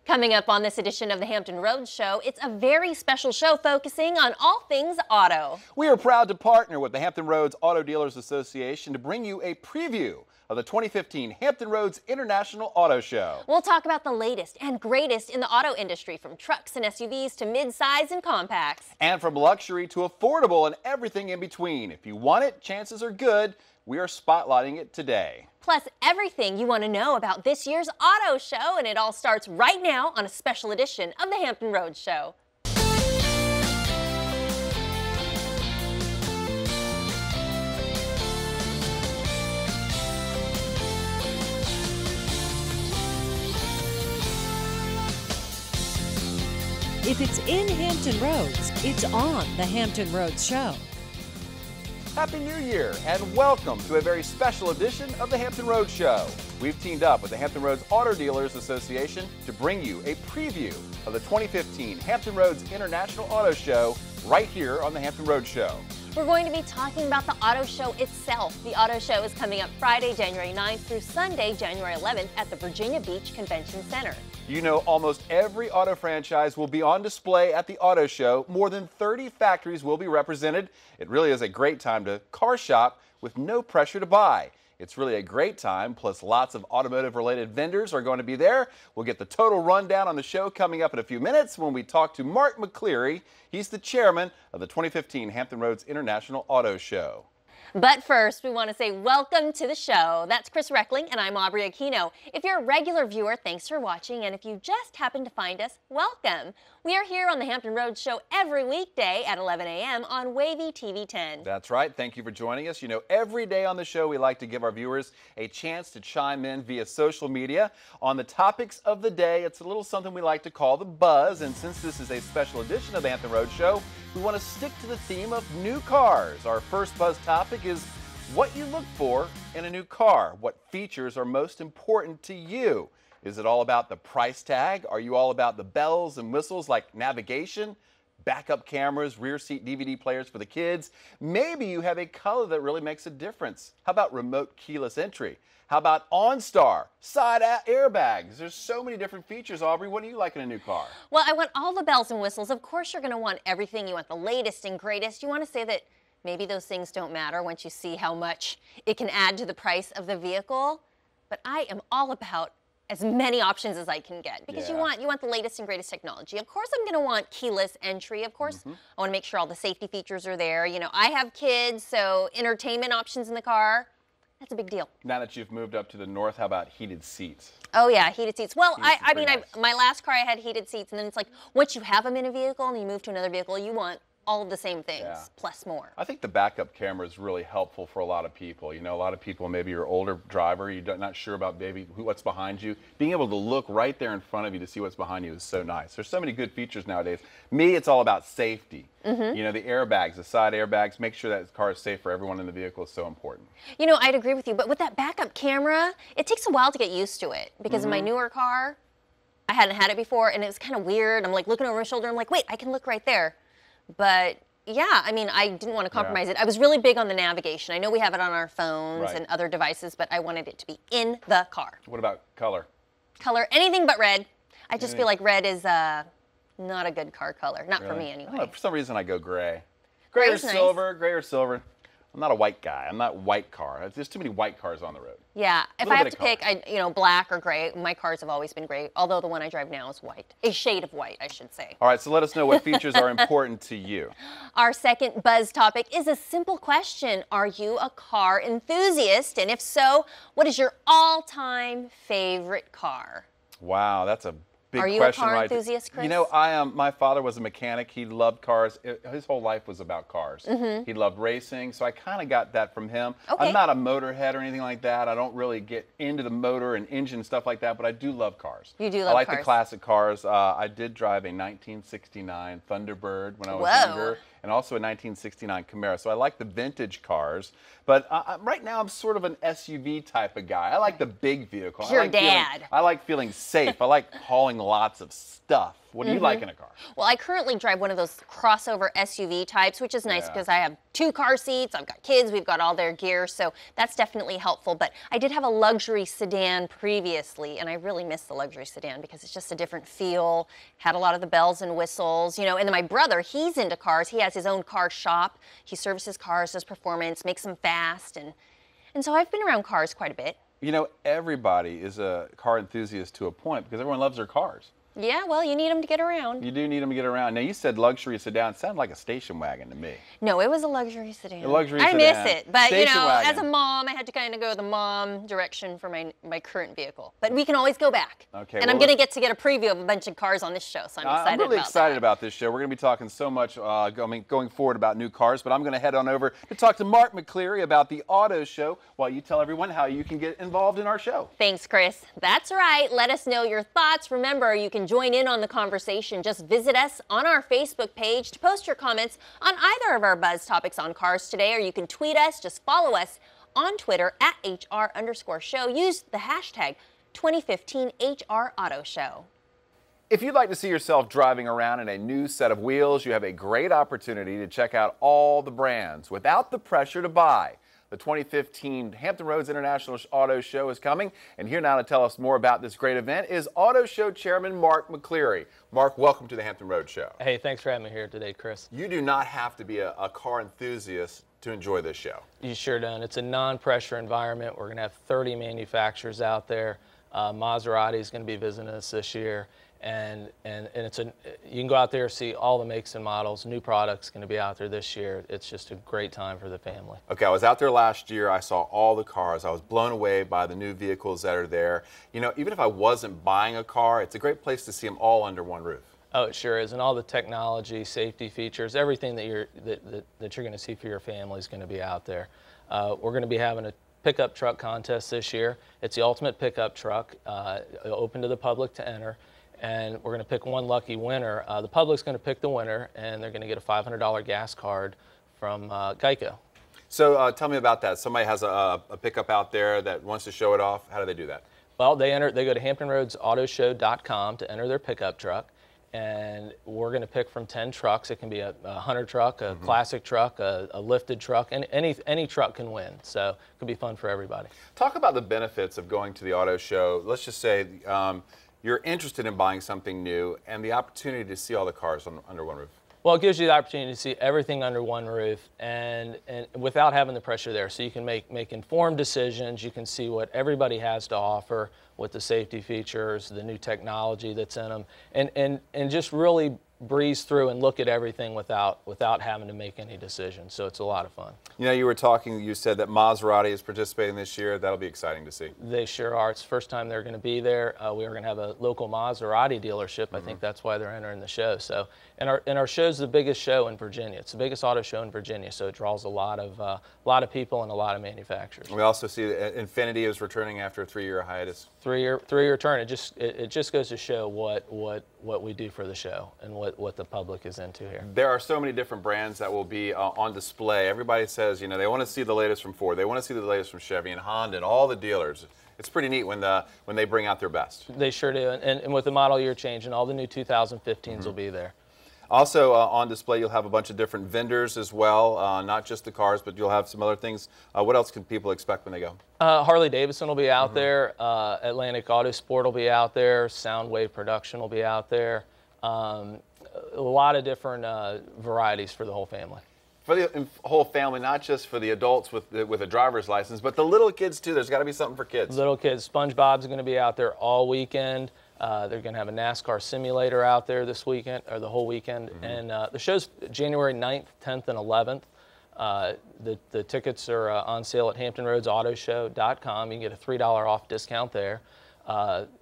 Coming up on this edition of the Hampton Roads Show, it's a very special show focusing on all things auto. We are proud to partner with the Hampton Roads Auto Dealers Association to bring you a preview of the 2015 Hampton Roads International Auto Show. We'll talk about the latest and greatest in the auto industry, from trucks and SUVs to mid-size and compacts. And from luxury to affordable and everything in between. If you want it, chances are good we are spotlighting it today. Plus, everything you want to know about this year's auto show, and it all starts right now on a special edition of the Hampton Roads Show. If it's in Hampton Roads, it's on the Hampton Roads Show. Happy New Year and welcome to a very special edition of the Hampton Roads Show. We've teamed up with the Hampton Roads Auto Dealers Association to bring you a preview of the 2015 Hampton Roads International Auto Show right here on the Hampton Roads Show. We're going to be talking about the auto show itself. The auto show is coming up Friday, January 9th through Sunday, January 11th at the Virginia Beach Convention Center. You know, almost every auto franchise will be on display at the auto show. More than 30 factories will be represented. It really is a great time to car shop with no pressure to buy. It's really a great time, plus lots of automotive-related vendors are going to be there. We'll get the total rundown on the show coming up in a few minutes when we talk to Mark McCleary. He's the chairman of the 2015 Hampton Roads International Auto Show. But first, we want to say welcome to the show. That's Chris Reckling, and I'm Aubrey Aquino. If you're a regular viewer, thanks for watching, and if you just happen to find us, welcome. We are here on the Hampton Roads Show every weekday at 11 a.m. on WAVY-TV 10. That's right. Thank you for joining us. You know, every day on the show, we like to give our viewers a chance to chime in via social media on the topics of the day. It's a little something we like to call the buzz, and since this is a special edition of the Hampton Roads Show, we want to stick to the theme of new cars. Our first buzz topic is what you look for in a new car. What features are most important to you? Is it all about the price tag? Are you all about the bells and whistles like navigation, backup cameras, rear seat DVD players for the kids? Maybe you have a color that really makes a difference. How about remote keyless entry? How about OnStar, side airbags? There's so many different features, Aubrey. What do you like in a new car? Well, I want all the bells and whistles. Of course, you're going to want everything. You want the latest and greatest. You want to say that maybe those things don't matter once you see how much it can add to the price of the vehicle. But I am all about as many options as I can get, because you want the latest and greatest technology. Of course, I'm going to want keyless entry. Of course, I want to make sure all the safety features are there. You know, I have kids, so entertainment options in the car, that's a big deal. Now that you've moved up to the north, how about heated seats? Oh yeah, heated seats. Well, I mean, nice. my last car I had heated seats, and then it's like once you have them in a vehicle and you move to another vehicle, you want all of the same things, plus more. I think the backup camera is really helpful for a lot of people. You know, a lot of people, maybe you're an older driver, you're not sure about what's behind you. Being able to look right there in front of you to see what's behind you is so nice. There's so many good features nowadays. Me, it's all about safety. You know, the airbags, the side airbags, make sure that the car is safe for everyone in the vehicle is so important. You know, I'd agree with you, but with that backup camera, it takes a while to get used to it, because in my newer car, I hadn't had it before, and it was kind of weird. I'm like looking over my shoulder, I'm like, wait, I can look right there. But yeah, I mean, I didn't want to compromise it. I was really big on the navigation. I know we have it on our phones and other devices, but I wanted it to be in the car. What about color? Color, anything but red. I just feel like red is not a good car color. Not for me, anyway. I don't know, for some reason, I go gray. Gray or silver, gray or silver. I'm not a white guy. I'm not white car. There's too many white cars on the road. Yeah, if I have to pick, you know, black or gray. My cars have always been gray, although the one I drive now is white. A shade of white, I should say. All right, so let us know what features are important to you. Our second buzz topic is a simple question. Are you a car enthusiast? And if so, what is your all-time favorite car? Wow, that's a big Are you question, a car right? enthusiast, Chris? You know, I am. My father was a mechanic. He loved cars. His whole life was about cars. He loved racing, so I kind of got that from him. I'm not a motorhead or anything like that. I don't really get into the motor and engine stuff like that, but I do love cars. You do love cars. I like the classic cars. I did drive a 1969 Thunderbird when I was younger, and also a 1969 Camaro. So I like the vintage cars, but right now I'm sort of an SUV type of guy. I like the big vehicle. Your dad. I like feeling safe. I like hauling lots of stuff. What do you like in a car? Well, I currently drive one of those crossover SUV types, which is nice because I have 2 car seats, I've got kids, we've got all their gear, so that's definitely helpful. But I did have a luxury sedan previously, and I really miss the luxury sedan because it's just a different feel, had a lot of the bells and whistles, you know. And then my brother, he's into cars, he has his own car shop, he services cars, does performance, makes them fast, and so I've been around cars quite a bit. You know, everybody is a car enthusiast to a point because everyone loves their cars. Yeah, well, you need them to get around. You do need them to get around. Now, you said luxury sedan. It sounded like a station wagon to me. No, it was a luxury sedan. A luxury I sedan. miss it, but Station you know, wagon. as a mom, I had to kind of go the mom direction for my current vehicle. But we can always go back. Okay. And well, I'm going to get a preview of a bunch of cars on this show, so I'm excited. I'm really excited that. about this show. We're going to be talking so much going forward about new cars, but I'm going to head on over to talk to Mark McCleary about the auto show while you tell everyone how you can get involved in our show. Thanks, Chris. That's right. Let us know your thoughts. Remember, you can join in on the conversation. Just visit us on our Facebook page to post your comments on either of our buzz topics on cars today, or you can tweet us. Just follow us on Twitter at @HR_show. Use the hashtag 2015 HR Auto Show. If you'd like to see yourself driving around in a new set of wheels, you have a great opportunity to check out all the brands without the pressure to buy. The 2015 Hampton Roads International Auto Show is coming, and here now to tell us more about this great event is Auto Show Chairman Mark McCleary. Mark, welcome to the Hampton Roads Show. Hey, thanks for having me here today, Chris. You do not have to be a car enthusiast to enjoy this show. You sure don't. It's a non-pressure environment. We're going to have 30 manufacturers out there. Maserati is going to be visiting us this year. And you can go out there, see all the makes and models. New products going to be out there this year. It's just a great time for the family. Okay, I was out there last year. I saw all the cars. I was blown away by the new vehicles that are there. You know, even if I wasn't buying a car, it's a great place to see them all under one roof. Oh, it sure is. And all the technology, safety features, everything that you're going to see for your family is going to be out there. We're going to be having a pickup truck contest this year. It's the ultimate pickup truck, open to the public to enter. And we're going to pick one lucky winner. The public's going to pick the winner, and they're going to get a $500 gas card from Geico. So tell me about that. Somebody has a pickup out there that wants to show it off. How do they do that? Well, they go to HamptonRoadsAutoShow.com to enter their pickup truck, and we're going to pick from 10 trucks. It can be a hunter truck, a classic truck, a lifted truck, and any truck can win. So it could be fun for everybody. Talk about the benefits of going to the auto show. Let's just say you're interested in buying something new and the opportunity to see all the cars under one roof. Well, it gives you the opportunity to see everything under one roof and without having the pressure there. So you can make informed decisions. You can see what everybody has to offer with the safety features, the new technology that's in them, and just really breeze through and look at everything without having to make any decisions. So it's a lot of fun. You know, you said that Maserati is participating this year. That'll be exciting to see. They sure are. It's the first time they're going to be there. We are going to have a local Maserati dealership. I think that's why they're entering the show. So, and our show's the biggest show in Virginia. It's the biggest auto show in Virginia. So it draws a lot of people and a lot of manufacturers. We also see that Infiniti is returning after a 3-year hiatus. Three-year turn. It just goes to show what we do for the show and what the public is into here. There are so many different brands that will be on display. Everybody says, you know, they want to see the latest from Ford. They want to see the latest from Chevy and Honda and all the dealers. It's pretty neat when they bring out their best. They sure do. And with the model year change and all the new 2015s will be there. Also on display, you'll have a bunch of different vendors as well, not just the cars, but you'll have some other things. What else can people expect when they go? Harley Davidson will be out there. Atlantic Auto Sport will be out there. Soundwave Production will be out there. A lot of different varieties for the whole family. For the whole family, not just for the adults with a driver's license, but the little kids too. There's got to be something for kids. Little kids. SpongeBob's going to be out there all weekend. They're going to have a NASCAR simulator out there this weekend, or the whole weekend. And the show's January 9th, 10th, and 11th. The tickets are on sale at HamptonRoadsAutoShow.com. You can get a $3 off discount there.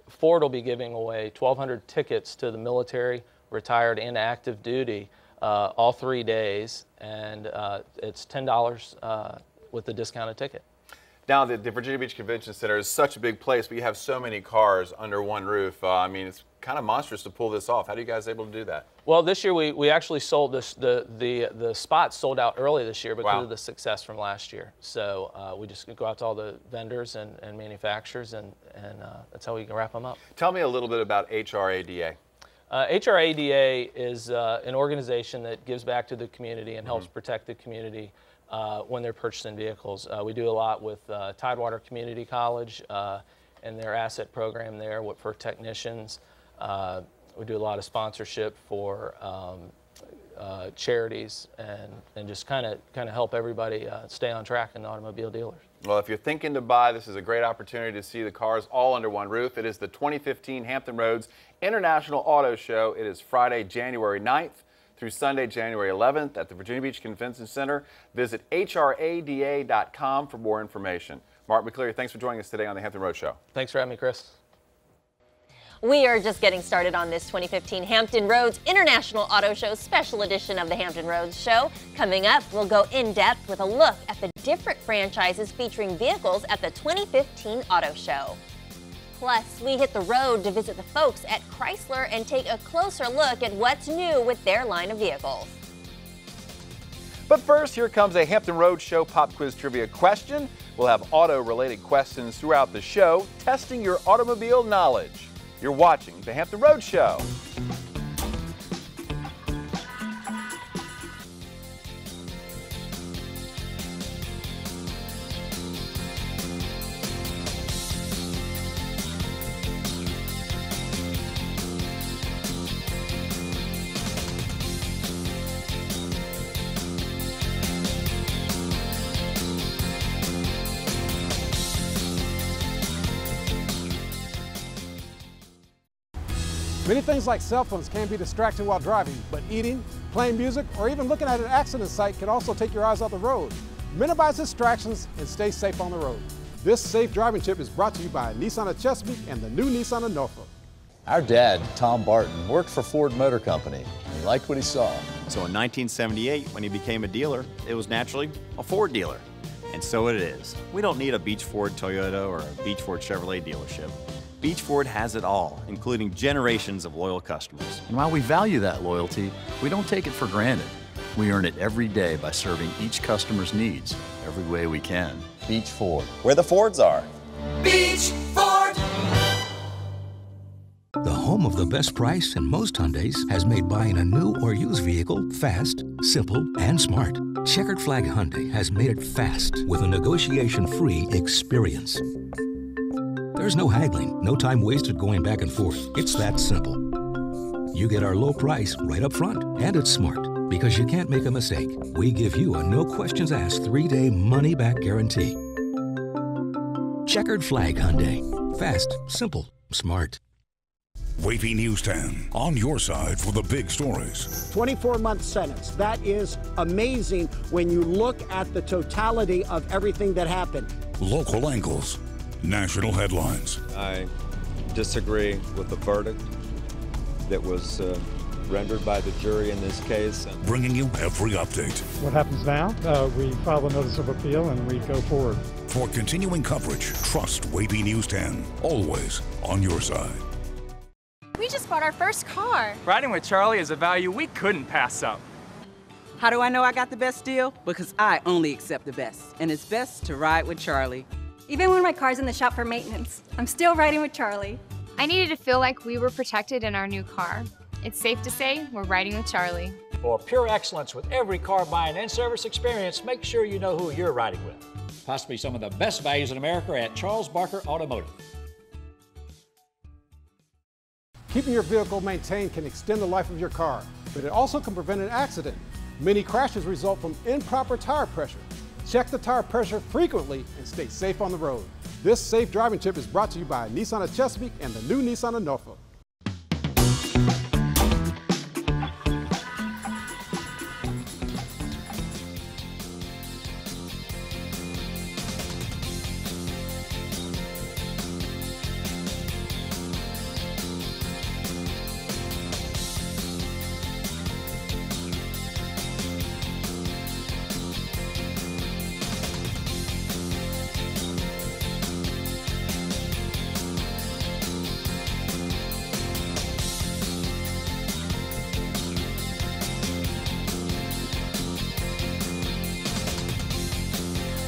Ford will be giving away 1,200 tickets to the military, retired, and active duty all 3 days. And it's $10 with the discounted ticket. Now, the Virginia Beach Convention Center is such a big place, but you have so many cars under one roof. I mean, it's kind of monstrous to pull this off. How do you guys able to do that? Well, this year we actually sold this. The spots sold out early this year because of the success from last year. So we just go out to all the vendors and manufacturers, and that's how we can wrap them up. Tell me a little bit about HRADA. HRADA is an organization that gives back to the community and helps protect the community when they're purchasing vehicles. We do a lot with Tidewater Community College and their asset program there for technicians. We do a lot of sponsorship for charities and just kind of help everybody stay on track in automobile dealers. Well, if you're thinking to buy, this is a great opportunity to see the cars all under one roof. It is the 2015 Hampton Roads International Auto Show. It is Friday, January 9th through Sunday, January 11th at the Virginia Beach Convention Center. Visit HRADA.com for more information. Mark McCleary, thanks for joining us today on the Hampton Roads Show. Thanks for having me, Chris. We are just getting started on this 2015 Hampton Roads International Auto Show special edition of the Hampton Roads Show. Coming up, we'll go in depth with a look at the different franchises featuring vehicles at the 2015 Auto Show. Plus, we hit the road to visit the folks at Chrysler and take a closer look at what's new with their line of vehicles. But first, here comes a Hampton Roads Show pop quiz trivia question. We'll have auto-related questions throughout the show, testing your automobile knowledge. You're watching the Hampton Roads Show. Many things like cell phones can be distracting while driving, but eating, playing music, or even looking at an accident site can also take your eyes off the road. Minimize distractions and stay safe on the road. This safe driving tip is brought to you by Nissan of Chesapeake and the new Nissan of Norfolk. Our dad, Tom Barton, worked for Ford Motor Company, and he liked what he saw. So in 1978, when he became a dealer, it was naturally a Ford dealer. And so it is. We don't need a Beach Ford Toyota or a Beach Ford Chevrolet dealership. Beach Ford has it all, including generations of loyal customers. And while we value that loyalty, we don't take it for granted. We earn it every day by serving each customer's needs every way we can. Beach Ford, Where the Fords are. Beach Ford! The home of the best price and most Hyundais has made buying a new or used vehicle fast, simple, and smart. Checkered Flag Hyundai has made it fast with a negotiation-free experience. There's no haggling, no time wasted going back and forth. It's that simple. You get our low price right up front, and it's smart because you can't make a mistake. We give you a no questions asked 3-day money-back guarantee. Checkered Flag Hyundai. Fast, simple, smart. WAVY News 10, on your side for the big stories. 24-month sentence. That is amazing when you look at the totality of everything that happened. Local angles. National headlines. I disagree with the verdict that was rendered by the jury in this case. Bringing you every update. What happens now? We file a notice of appeal and we go forward. For continuing coverage, trust WAVY News 10, always on your side. We just bought our first car. Riding with Charlie is a value we couldn't pass up. How do I know I got the best deal? Because I only accept the best, and it's best to ride with Charlie. Even when my car's in the shop for maintenance, I'm still riding with Charlie. I needed to feel like we were protected in our new car. It's safe to say we're riding with Charlie. For pure excellence with every car buying and service experience, make sure you know who you're riding with. Possibly some of the best values in America at Charles Barker Automotive. Keeping your vehicle maintained can extend the life of your car, but it also can prevent an accident. Many crashes result from improper tire pressure. Check the tire pressure frequently and stay safe on the road. This safe driving tip is brought to you by Nissan of Chesapeake and the new Nissan of Norfolk.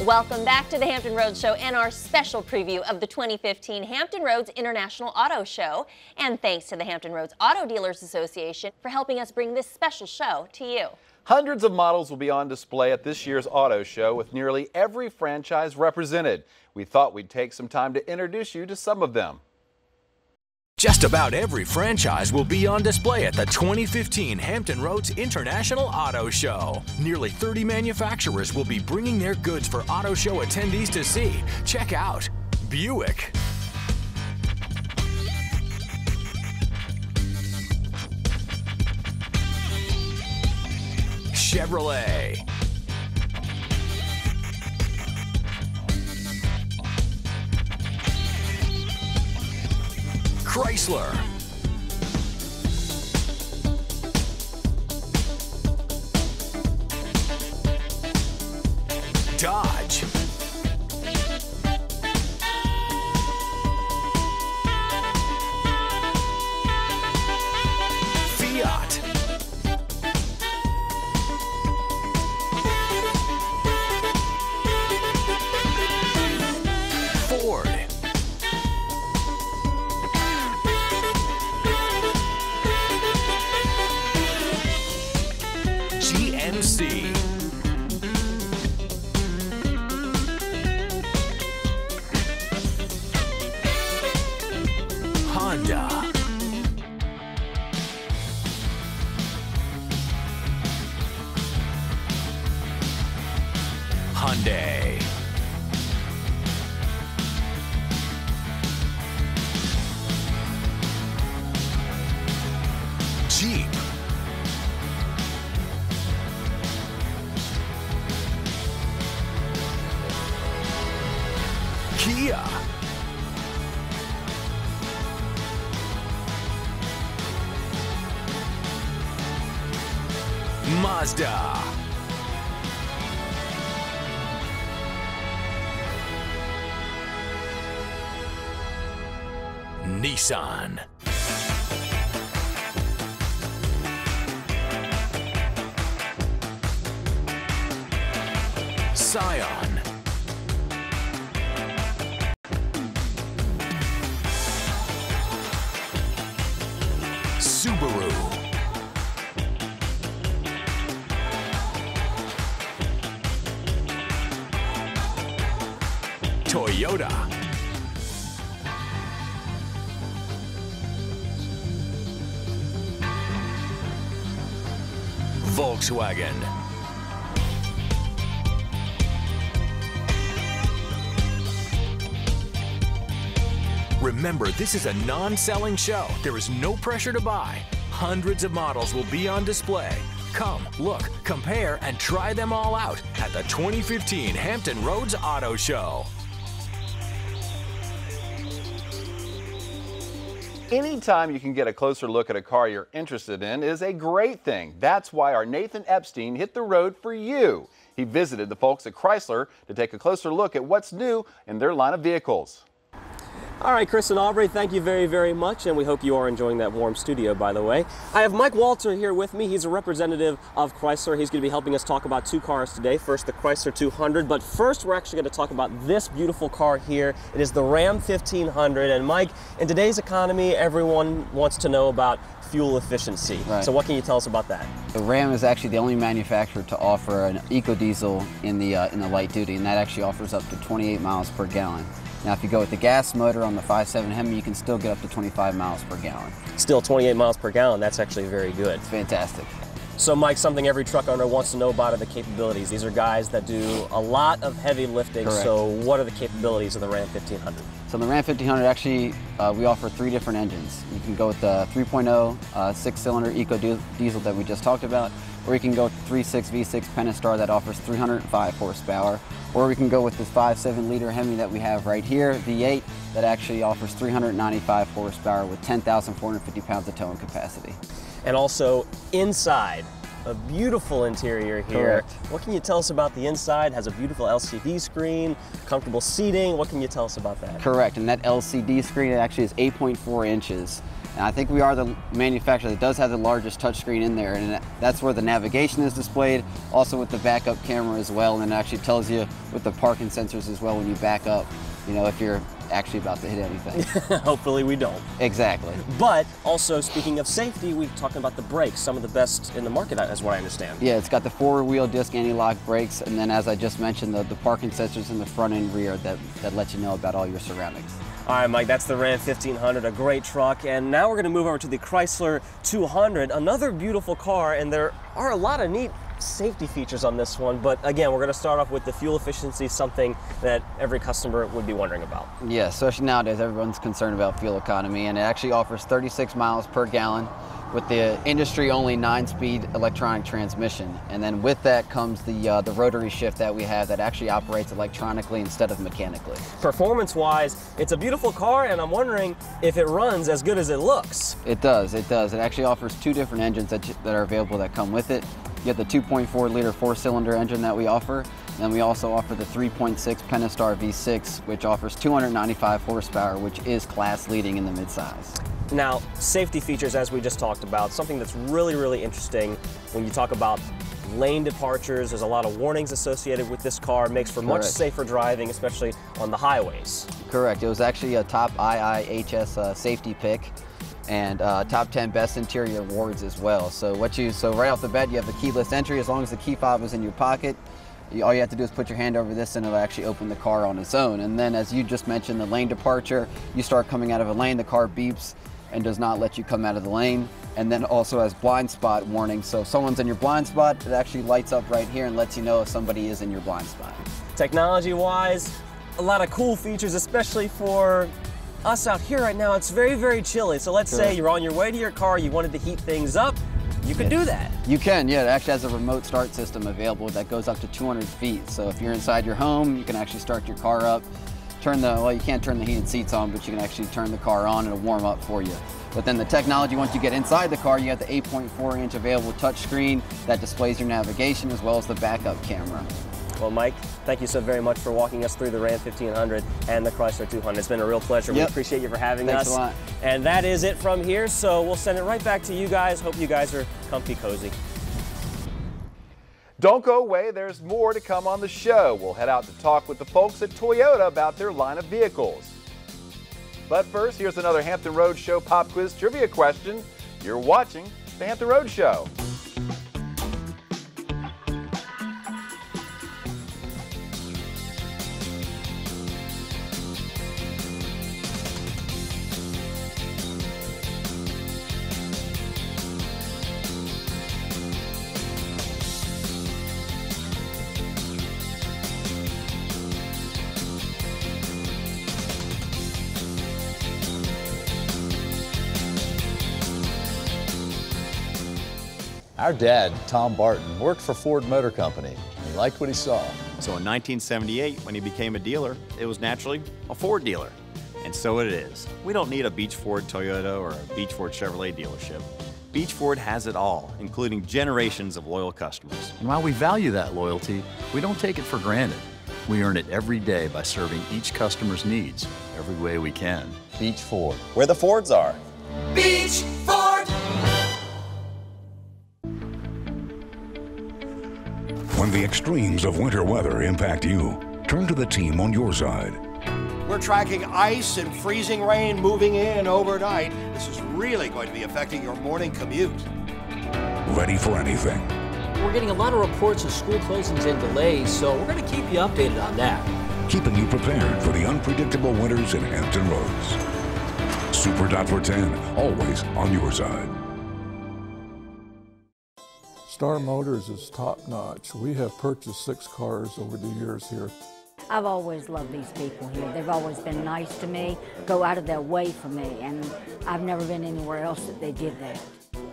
Welcome back to the Hampton Roads Show and our special preview of the 2015 Hampton Roads International Auto Show. And thanks to the Hampton Roads Auto Dealers Association for helping us bring this special show to you. Hundreds of models will be on display at this year's auto show with nearly every franchise represented. We thought we'd take some time to introduce you to some of them. Just about every franchise will be on display at the 2015 Hampton Roads International Auto Show. Nearly 30 manufacturers will be bringing their goods for auto show attendees to see. Check out Buick, Chevrolet, Chrysler, Dodge, Fiat, Ford, GMC, Honda, Hyundai, Jeep, Kia, Mazda, Nissan, Scion, Subaru, Toyota, Volkswagen, remember, this is a non-selling show. There is no pressure to buy. Hundreds of models will be on display. Come, look, compare, and try them all out at the 2015 Hampton Roads Auto Show. Anytime you can get a closer look at a car you're interested in is a great thing. That's why our Nathan Epstein hit the road for you. He visited the folks at Chrysler to take a closer look at what's new in their line of vehicles. All right, Chris and Aubrey, thank you very, very much, and we hope you are enjoying that warm studio, by the way. I have Mike Walter here with me. He's a representative of Chrysler. He's going to be helping us talk about two cars today. First, the Chrysler 200, but first we're actually going to talk about this beautiful car here. It is the Ram 1500, and Mike, in today's economy, everyone wants to know about fuel efficiency. Right. So what can you tell us about that? The Ram is actually the only manufacturer to offer an eco-diesel in the light duty, and that actually offers up to 28 miles per gallon. Now, if you go with the gas motor on the 5.7 Hemi, you can still get up to 25 miles per gallon. Still 28 miles per gallon, that's actually very good. It's fantastic. So Mike, something every truck owner wants to know about are the capabilities. These are guys that do a lot of heavy lifting. Correct. So what are the capabilities of the Ram 1500? So the Ram 1500, actually, we offer 3 different engines. You can go with the 3.0 6-cylinder eco-diesel that we just talked about, or you can go with the 3.6 V6 Pentastar that offers 305 horsepower, or we can go with this 5.7-liter Hemi that we have right here, V8, that actually offers 395 horsepower with 10,450 pounds of towing capacity. And also inside, a beautiful interior here. Correct. What can you tell us about the inside? It has a beautiful LCD screen, comfortable seating. What can you tell us about that? Correct, and that LCD screen actually is 8.4 inches. And I think we are the manufacturer that does have the largest touchscreen in there, and that's where the navigation is displayed, also with the backup camera as well, and it actually tells you with the parking sensors as well when you back up, you know, if you're actually about to hit anything. Hopefully we don't. Exactly. But also, speaking of safety, we're talking about the brakes, some of the best in the market, as what I understand. Yeah, it's got the four-wheel disc anti-lock brakes, and then as I just mentioned, the parking sensors in the front and rear that let you know about all your surroundings. All right, Mike, that's the Ram 1500, a great truck. And now we're going to move over to the Chrysler 200, another beautiful car, and there are a lot of neat safety features on this one. But again, we're going to start off with the fuel efficiency, something that every customer would be wondering about. Yeah, especially nowadays, everyone's concerned about fuel economy, and it actually offers 36 miles per gallon with the industry-only 9-speed electronic transmission. And then with that comes the rotary shift that we have that actually operates electronically instead of mechanically. Performance-wise, it's a beautiful car, and I'm wondering if it runs as good as it looks. It does, it does. It actually offers two different engines that are available that come with it. You have the 2.4-liter four-cylinder engine that we offer, and then we also offer the 3.6 Pentastar V6, which offers 295 horsepower, which is class-leading in the midsize. Now, safety features, as we just talked about, something that's really, really interesting when you talk about lane departures. There's a lot of warnings associated with this car. It makes for much safer driving, especially on the highways. Correct. It was actually a top IIHS safty pick, and top 10 best interior awards as well. So right off the bat, you have the keyless entry. As long as the key fob is in your pocket, all you have to do is put your hand over this and it'll actually open the car on its own. And then, as you just mentioned, the lane departure, you start coming out of a lane, the car beeps and does not let you come out of the lane. And then also has blind spot warning. So if someone's in your blind spot, it actually lights up right here and lets you know if somebody is in your blind spot. Technology-wise, a lot of cool features, especially for us out here right now. It's very, very chilly. So let's say you're on your way to your car, you wanted to heat things up, you can do that. You can, yeah. It actually has a remote start system available that goes up to 200 feet. So if you're inside your home, you can actually start your car up. Well, you can't turn the heated seats on, but you can actually turn the car on and it'll warm up for you. But then the technology, once you get inside the car, you have the 8.4-inch available touchscreen that displays your navigation as well as the backup camera. Well, Mike, thank you so very much for walking us through the Ram 1500 and the Chrysler 200. It's been a real pleasure. We appreciate you for having us. Thanks a lot. And that is it from here, so we'll send it right back to you guys. Hope you guys are comfy cozy. Don't go away, there's more to come on the show. We'll head out to talk with the folks at Toyota about their line of vehicles. But first, here's another Hampton Road Show pop quiz trivia question. You're watching the Hampton Road Show. Our dad, Tom Barton, worked for Ford Motor Company, and he liked what he saw. So in 1978, when he became a dealer, it was naturally a Ford dealer. And so it is. We don't need a Beach Ford Toyota or a Beach Ford Chevrolet dealership. Beach Ford has it all, including generations of loyal customers. And while we value that loyalty, we don't take it for granted. We earn it every day by serving each customer's needs every way we can. Beach Ford, where the Fords are. Beach Ford. When the extremes of winter weather impact you, turn to the team on your side. We're tracking ice and freezing rain moving in overnight. This is really going to be affecting your morning commute. Ready for anything. We're getting a lot of reports of school closings and delays, so we're going to keep you updated on that. Keeping you prepared for the unpredictable winters in Hampton Roads. Super Dot for 10, always on your side. Star Motors is top-notch. We have purchased 6 cars over the years here. I've always loved these people here. They've always been nice to me, go out of their way for me, and I've never been anywhere else that they did that.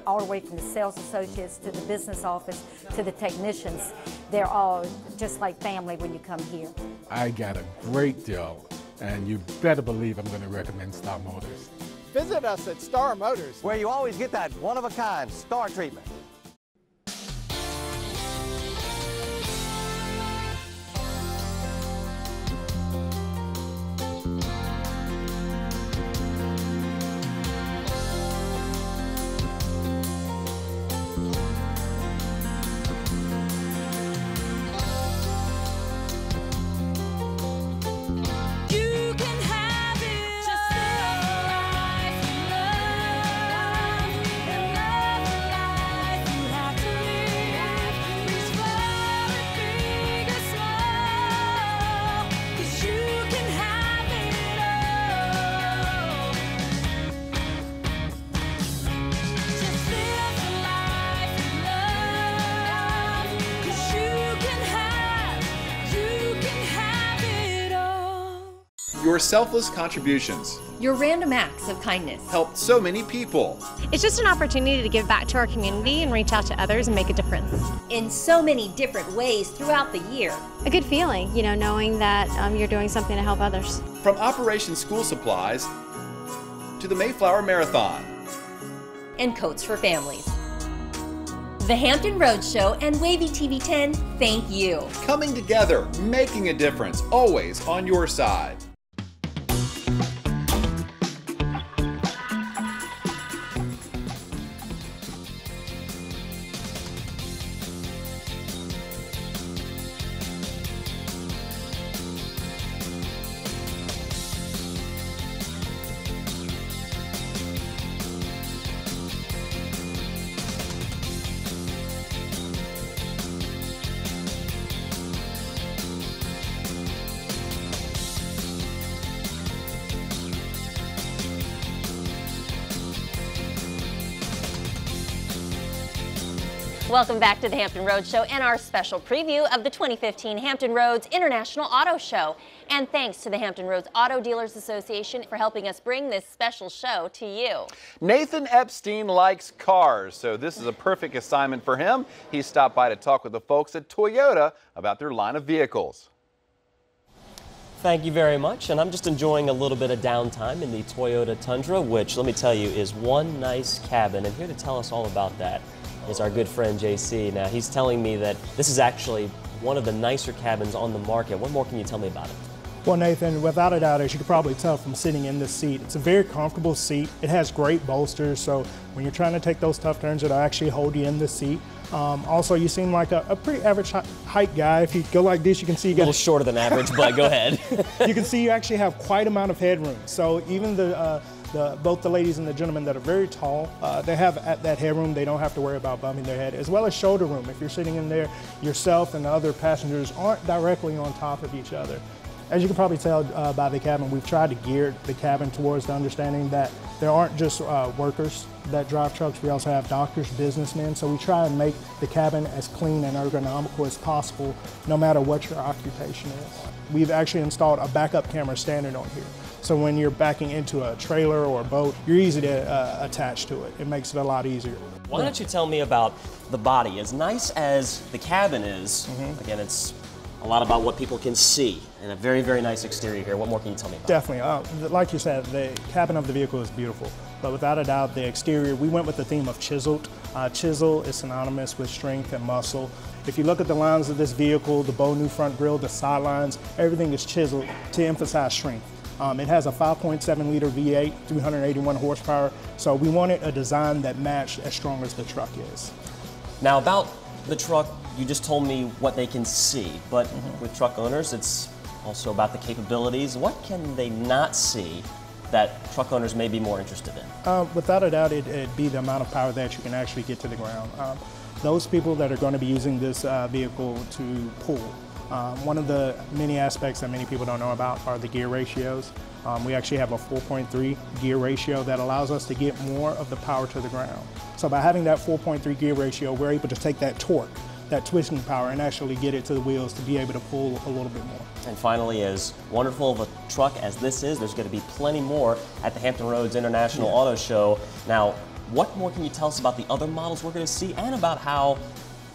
All the way from the sales associates to the business office to the technicians, they're all just like family when you come here. I got a great deal, and you better believe I'm going to recommend Star Motors. Visit us at Star Motors, where you always get that one-of-a-kind Star treatment. Your selfless contributions Your random acts of kindness helped so many people. It's just an opportunity to give back to our community and reach out to others and make a difference. in so many different ways throughout the year. A good feeling, you know, knowing that you're doing something to help others. From Operation School Supplies to the Mayflower Marathon. And coats for families. The Hampton Roadshow and WAVY-TV 10 thank you. Coming together, making a difference, always on your side. Welcome back to the Hampton Roads Show and our special preview of the 2015 Hampton Roads International Auto Show. And thanks to the Hampton Roads Auto Dealers Association for helping us bring this special show to you. Nathan Epstein likes cars, so this is a perfect assignment for him. He stopped by to talk with the folks at Toyota about their line of vehicles. Thank you very much, and I'm just enjoying a little bit of downtime in the Toyota Tundra, which, let me tell you, is one nice cabin. And here to tell us all about that is our good friend JC. Now, he's telling me that this is actually one of the nicer cabins on the market. What more can you tell me about it? Well, Nathan, without a doubt, as you can probably tell from sitting in this seat, it's a very comfortable seat. It has great bolsters, so when you're trying to take those tough turns, it'll actually hold you in the seat. Also, you seem like a pretty average height guy. If you go like this, you can see you got a little shorter than average, but go ahead. You can see you actually have quite amount of headroom. So even both the ladies and the gentlemen that are very tall, they have at that headroom. They don't have to worry about bumping their head, as well as shoulder room. If you're sitting in there, yourself and the other passengers aren't directly on top of each other. As you can probably tell by the cabin, we've tried to gear the cabin towards the understanding that there aren't just workers that drive trucks. We also have doctors, businessmen. So we try and make the cabin as clean and ergonomical as possible, no matter what your occupation is. We've actually installed a backup camera standard on here. So when you're backing into a trailer or a boat, you're easy to attach to it. It makes it a lot easier. Why don't you tell me about the body? As nice as the cabin is, again, it's a lot about what people can see, and a very, very nice exterior here. What more can you tell me about? Definitely. Like you said, the cabin of the vehicle is beautiful, but without a doubt, the exterior, we went with the theme of chiseled. Chisel is synonymous with strength and muscle. If you look at the lines of this vehicle, the bow new front grille, the side lines, everything is chiseled to emphasize strength. It has a 5.7 liter V8, 381 horsepower, so we wanted a design that matched as strong as the truck is. Now about the truck, you just told me what they can see, but with truck owners, it's also about the capabilities. What can they not see that truck owners may be more interested in? Without a doubt, it'd be the amount of power that you can actually get to the ground. Those people that are going to be using this vehicle to pull, one of the many aspects that many people don't know about are the gear ratios. We actually have a 4.3 gear ratio that allows us to get more of the power to the ground. So by having that 4.3 gear ratio, we're able to take that torque, that twisting power, and actually get it to the wheels to be able to pull a little bit more. And finally, as wonderful of a truck as this is, there's going to be plenty more at the Hampton Roads International Auto Show. Now, what more can you tell us about the other models we're going to see, and about how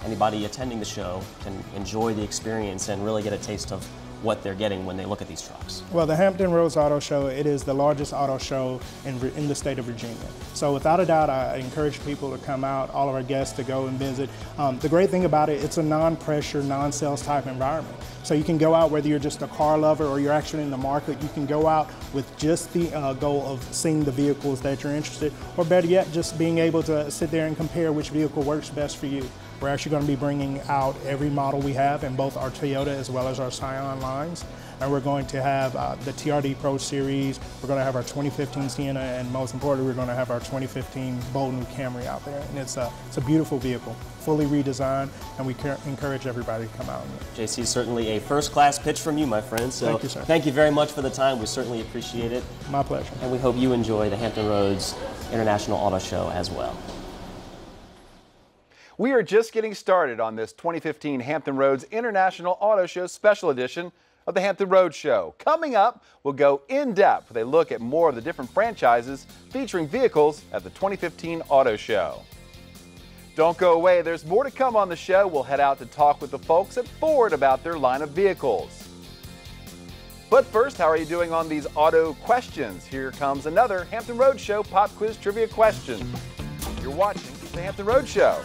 anybody attending the show can enjoy the experience and really get a taste of what they're getting when they look at these trucks? Well, the Hampton Roads Auto Show, it is the largest auto show in the state of Virginia. So without a doubt, I encourage people to come out, all of our guests to go and visit. The great thing about it, it's a non-pressure, non-sales type environment. So you can go out, whether you're just a car lover or you're actually in the market, you can go out with just the goal of seeing the vehicles that you're interested, or better yet, just being able to sit there and compare which vehicle works best for you. We're actually going to be bringing out every model we have in both our Toyota as well as our Scion lines. And we're going to have the TRD Pro Series, we're going to have our 2015 Sienna, and most importantly, we're going to have our 2015 bold new Camry out there. And it's a beautiful vehicle, fully redesigned, and we encourage everybody to come out. JC, certainly a first-class pitch from you, my friend. So thank you, sir. Thank you very much for the time. We certainly appreciate it. My pleasure. And we hope you enjoy the Hampton Roads International Auto Show as well. We are just getting started on this 2015 Hampton Roads International Auto Show Special Edition of the Hampton Road Show. Coming up, we'll go in depth with a look at more of the different franchises featuring vehicles at the 2015 Auto Show. Don't go away, there's more to come on the show. We'll head out to talk with the folks at Ford about their line of vehicles. But first, how are you doing on these auto questions? Here comes another Hampton Road Show pop quiz trivia question. You're watching the Hampton Road Show.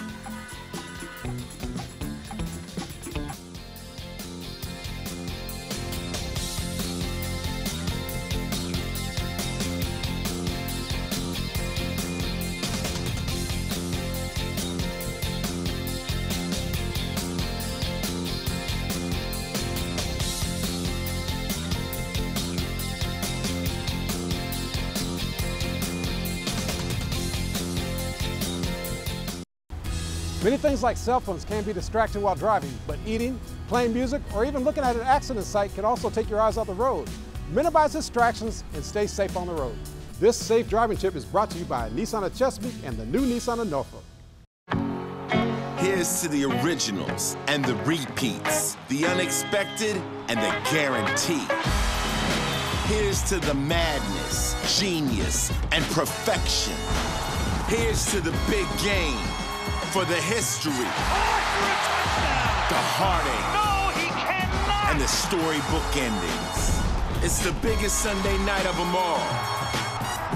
Many things like cell phones can be distracting while driving, but eating, playing music, or even looking at an accident site can also take your eyes off the road. Minimize distractions and stay safe on the road. This safe driving tip is brought to you by Nissan of Chesapeake and the new Nissan of Norfolk. Here's to the originals and the repeats, the unexpected and the guarantee. Here's to the madness, genius, and perfection. Here's to the big game. For the history, the heartache, and the storybook endings. It's the biggest Sunday night of them all.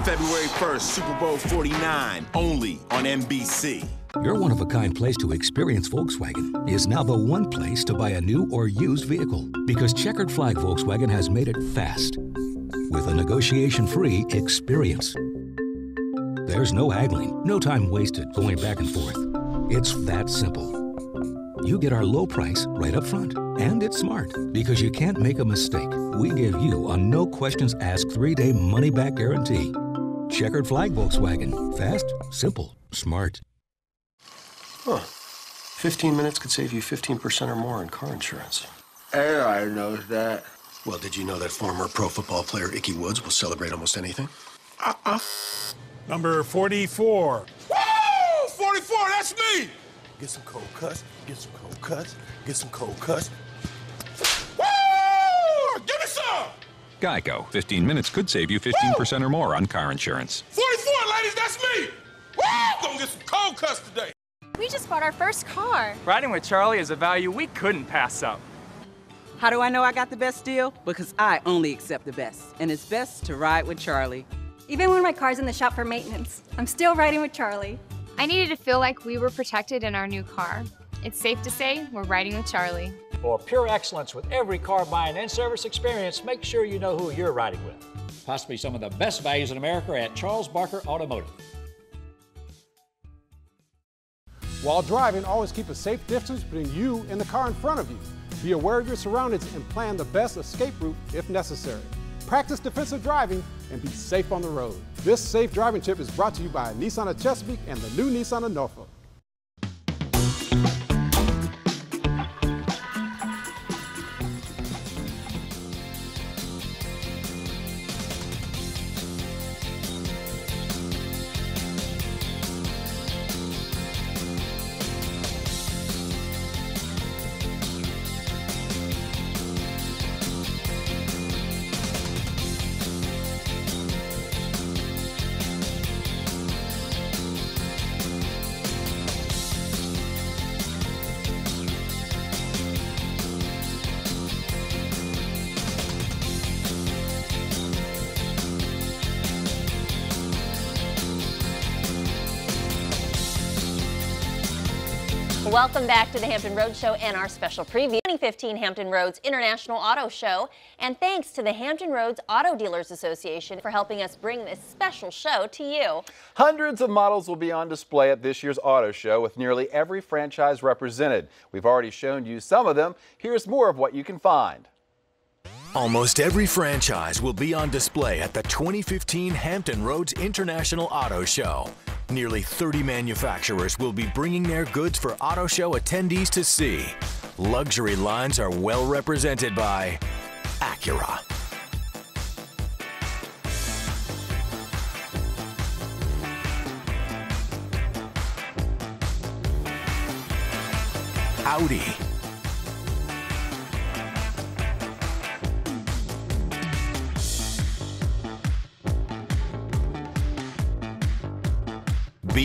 February 1st, Super Bowl 49, only on NBC. Your one-of-a-kind place to experience Volkswagen is now the one place to buy a new or used vehicle, because Checkered Flag Volkswagen has made it fast with a negotiation-free experience. There's no haggling, no time wasted going back and forth. It's that simple. You get our low price right up front. And it's smart, because you can't make a mistake. We give you a no questions asked 3-day money-back guarantee. Checkered Flag Volkswagen. Fast, simple, smart. Huh. 15 minutes could save you 15% or more in car insurance. Everybody knows that. Well, did you know that former pro football player Ickey Woods will celebrate almost anything? Number 44. 44, that's me! Get some cold cuts, get some cold cuts, get some cold cuts. Woo! Give me some! Geico. 15 minutes could save you 15% or more on car insurance. 44, ladies, that's me! Woo! Gonna get some cold cuts today. We just bought our first car. Riding with Charlie is a value we couldn't pass up. How do I know I got the best deal? Because I only accept the best, and it's best to ride with Charlie. Even when my car's in the shop for maintenance, I'm still riding with Charlie. I needed to feel like we were protected in our new car. It's safe to say we're riding with Charlie. For pure excellence with every car buying and service experience, make sure you know who you're riding with. Possibly some of the best values in America at Charles Barker Automotive. While driving, always keep a safe distance between you and the car in front of you. Be aware of your surroundings and plan the best escape route if necessary. Practice defensive driving and be safe on the road. This safe driving tip is brought to you by Nissan of Chesapeake and the new Nissan of Norfolk. Welcome back to the Hampton Road Show and our special preview. 2015 Hampton Roads International Auto Show. And thanks to the Hampton Roads Auto Dealers Association for helping us bring this special show to you. Hundreds of models will be on display at this year's auto show with nearly every franchise represented. We've already shown you some of them. Here's more of what you can find. Almost every franchise will be on display at the 2015 Hampton Roads International Auto Show. Nearly 30 manufacturers will be bringing their goods for auto show attendees to see. Luxury lines are well represented by Acura, Audi,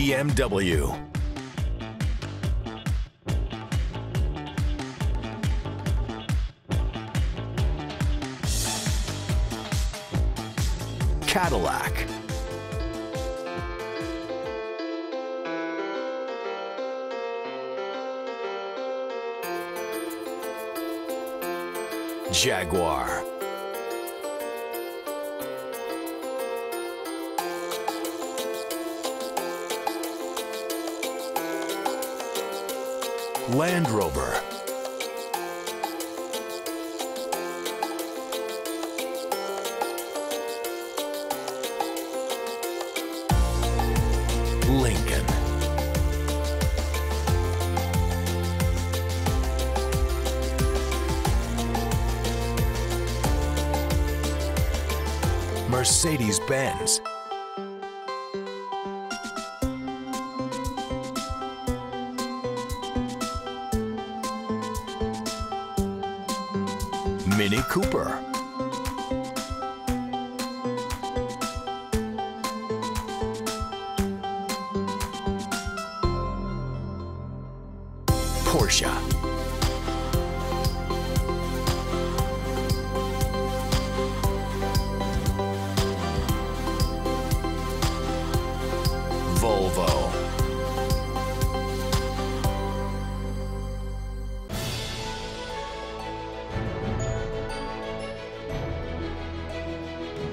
BMW. Cadillac. Jaguar. Land Rover. Lincoln. Mercedes-Benz. Mini Cooper. Porsche. Volvo.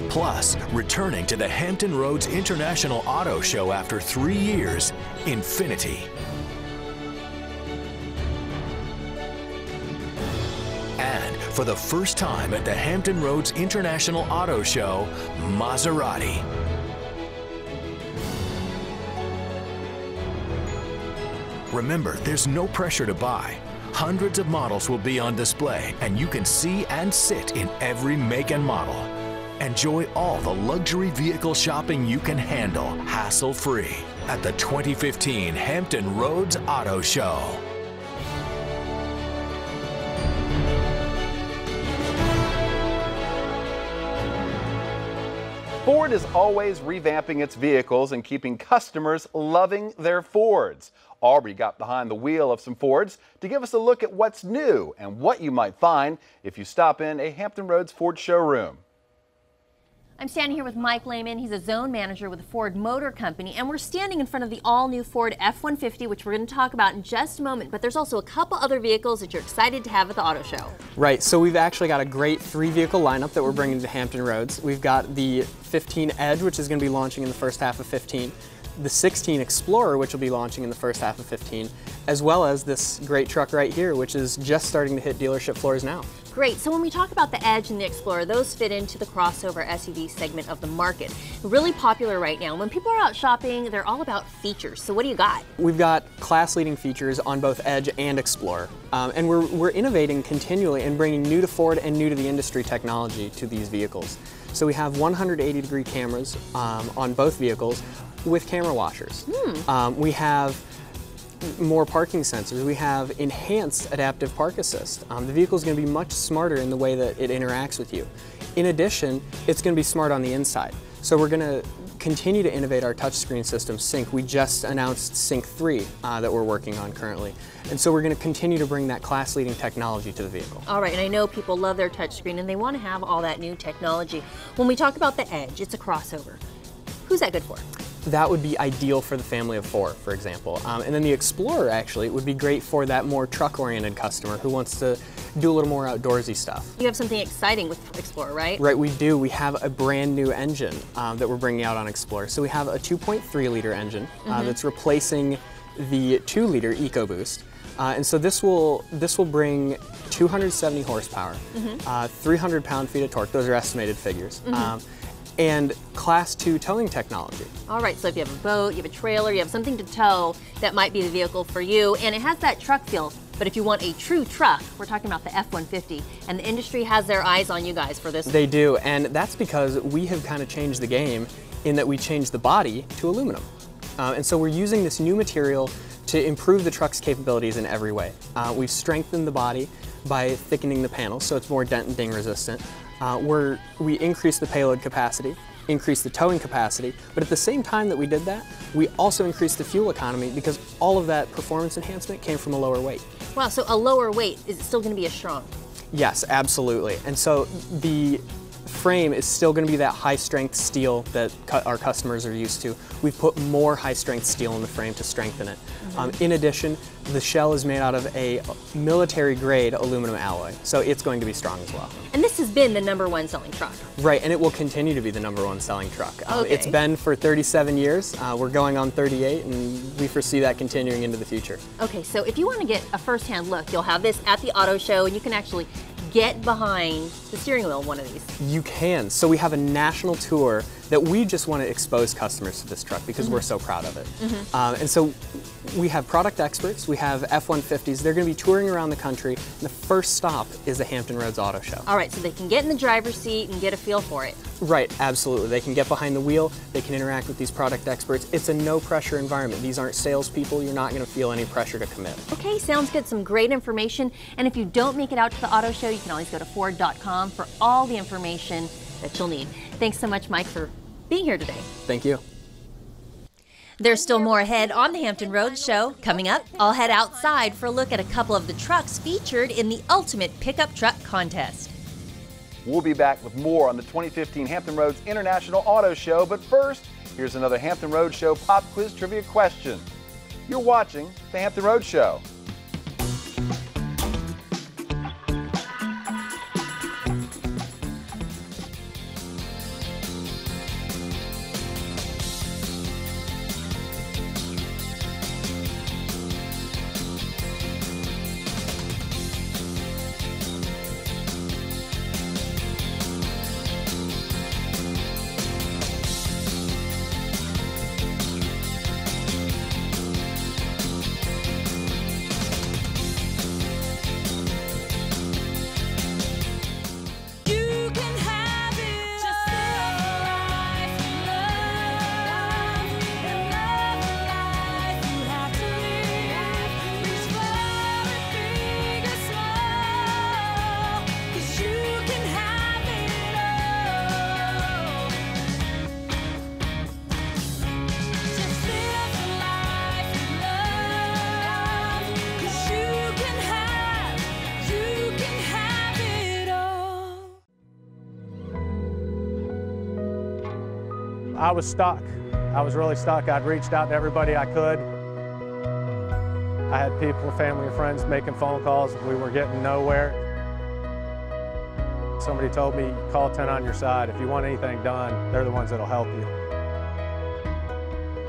Plus, returning to the Hampton Roads International Auto Show after 3 years, Infiniti. And for the first time at the Hampton Roads International Auto Show, Maserati. Remember, there's no pressure to buy. Hundreds of models will be on display, and you can see and sit in every make and model. Enjoy all the luxury vehicle shopping you can handle, hassle-free, at the 2015 Hampton Roads Auto Show. Ford is always revamping its vehicles and keeping customers loving their Fords. Aubrey got behind the wheel of some Fords to give us a look at what's new and what you might find if you stop in a Hampton Roads Ford showroom. I'm standing here with Mike Lehman. He's a zone manager with the Ford Motor Company, and we're standing in front of the all-new Ford F-150, which we're going to talk about in just a moment. But there's also a couple other vehicles that you're excited to have at the auto show. Right, so we've actually got a great 3-vehicle lineup that we're bringing to Hampton Roads. We've got the 15 Edge, which is going to be launching in the first half of 15. The 16 Explorer, which will be launching in the first half of 15, as well as this great truck right here, which is just starting to hit dealership floors now. Great. So when we talk about the Edge and the Explorer, those fit into the crossover SUV segment of the market. Really popular right now. When people are out shopping, they're all about features. So what do you got? We've got class-leading features on both Edge and Explorer. And we're innovating continually and bringing new to Ford and new to the industry technology to these vehicles. So we have 180-degree cameras on both vehicles with camera washers. We have more parking sensors. We have enhanced adaptive park assist. The vehicle is going to be much smarter in the way that it interacts with you. In addition, it's going to be smart on the inside. So we're going to continue to innovate our touchscreen system, Sync. We just announced Sync 3 that we're working on currently. And so we're going to continue to bring that class-leading technology to the vehicle. All right, and I know people love their touchscreen and they want to have all that new technology. When we talk about the Edge, it's a crossover. Who's that good for? That would be ideal for the family of 4, for example. And then the Explorer actually would be great for that more truck-oriented customer who wants to do a little more outdoorsy stuff. You have something exciting with Explorer, right? Right, we do. We have a brand new engine that we're bringing out on Explorer. So we have a 2.3-liter engine that's replacing the 2-liter EcoBoost. And so this will bring 270 horsepower, 300 pound-feet of torque. Those are estimated figures. And Class 2 towing technology. All right, so if you have a boat, you have a trailer, you have something to tow, that might be the vehicle for you, and it has that truck feel. But if you want a true truck, we're talking about the F-150, and the industry has their eyes on you guys for this. They do, and that's because we have kind of changed the game in that we changed the body to aluminum. And so we're using this new material to improve the truck's capabilities in every way. We've strengthened the body by thickening the panels so it's more dent and ding resistant. We increase the payload capacity increase the towing capacity, but at the same time that we did that, we also increased the fuel economy because all of that performance enhancement came from a lower weight. Wow, so a lower weight, is it still going to be as strong? Yes, absolutely. And so the frame is still going to be that high-strength steel that our customers are used to. We've put more high-strength steel in the frame to strengthen it. In addition, the shell is made out of a military-grade aluminum alloy, so it's going to be strong as well. And this has been the #1 selling truck. Right, and it will continue to be the #1 selling truck. Okay. It's been for 37 years. We're going on 38, and we foresee that continuing into the future. Okay, so if you want to get a first-hand look, you'll have this at the auto show, and you can actually get behind the steering wheel of one of these. You can. So we have a national tour that we just want to expose customers to this truck because we're so proud of it. And so we have product experts, we have F-150s, they're going to be touring around the country, and the first stop is the Hampton Roads Auto Show. All right, so they can get in the driver's seat and get a feel for it. Right, absolutely. They can get behind the wheel, they can interact with these product experts. It's a no-pressure environment. These aren't salespeople, you're not going to feel any pressure to commit. Okay, sounds good. Some great information. And if you don't make it out to the auto show, you can always go to Ford.com for all the information that you'll need. Thanks so much, Mike, for being here today. Thank you. There's still more ahead on the Hampton Roads Show. Coming up, I'll head outside for a look at a couple of the trucks featured in the Ultimate Pickup Truck Contest. We'll be back with more on the 2015 Hampton Roads International Auto Show, but first, here's another Hampton Roads Show pop quiz trivia question. You're watching the Hampton Roads Show. I was stuck. I was really stuck. I'd reached out to everybody I could. I had people, family and friends making phone calls. We were getting nowhere. Somebody told me, call 10 on your side. If you want anything done, they're the ones that'll help you.